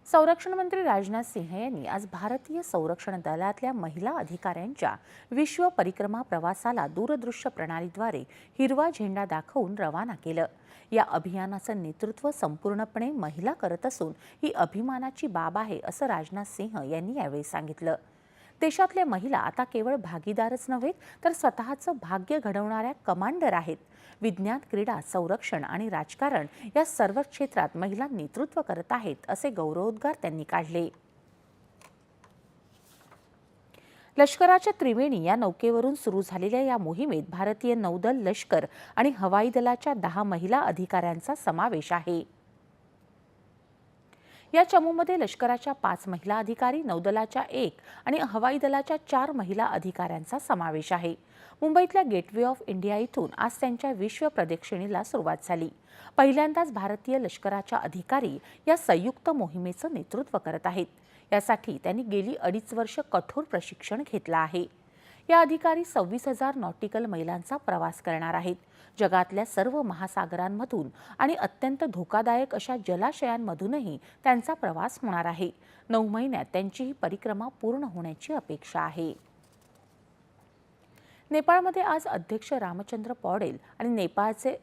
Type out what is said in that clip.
संरक्षण मंत्री राजनाथ सिंह यांनी आज भारतीय संरक्षण दलातल्या महिला अधिकाऱ्यांच्या विश्व परिक्रमा प्रवासाला दूरदृश्य प्रणालीद्वारे हिरवा झेंडा दाखवून रवाना केलं। या अभियानाचं नेतृत्व संपूर्णपणे महिला करत असून ही अभिमानाची बाब आहे असं राजनाथ सिंह यांनी यावेळी सांगितलं। देशातल्या महिला आता केवळ भागीदारच नव्हे तर स्वतःचं भाग्य घडवणाऱ्या कमांडर आहेत। विज्ञान, क्रीडा, संरक्षण आणि राजकारण या सर्व क्षेत्रात महिला नेतृत्व करत आहेत असे गौरवोद्गार त्यांनी काढले। लष्कराच्या त्रिवेणी या नौकेवरून सुरू झालेल्या या मोहिमेत भारतीय नौदल, लष्कर आणि हवाई दलाच्या 10 महिला अधिकाऱ्यांचा समावेश आहे। या चमूमध्ये लष्कराच्या 5 महिला अधिकारी, नौदलाच्या 1 आणि हवाई दलाच्या 4 महिला अधिकाऱ्यांचा समावेश आहे। मुंबईतल्या गेटवे ऑफ इंडिया इथून आज त्यांच्या विश्व प्रदक्षिणेला सुरुवात झाली। पहिल्यांदाच भारतीय लष्कराच्या अधिकारी या संयुक्त मोहिमेचं नेतृत्व करत आहेत। यासाठी त्यांनी गेली 2.5 वर्ष कठोर प्रशिक्षण घेतलं आहे। या अधिकारी 26,000 नॉटिकल मैलांचा प्रवास करणार आहेत। जगातल्या सर्व महासागरांमधून आणि अत्यंत धोकादायक अशा जलाशयांमधूनही त्यांचा प्रवास होणार आहे। 9 महिन्यात त्यांची ही परिक्रमा पूर्ण होण्याची अपेक्षा आहे। नेपाळमध्ये आज अध्यक्ष रामचंद्र पौडेल आणि नेपाळचे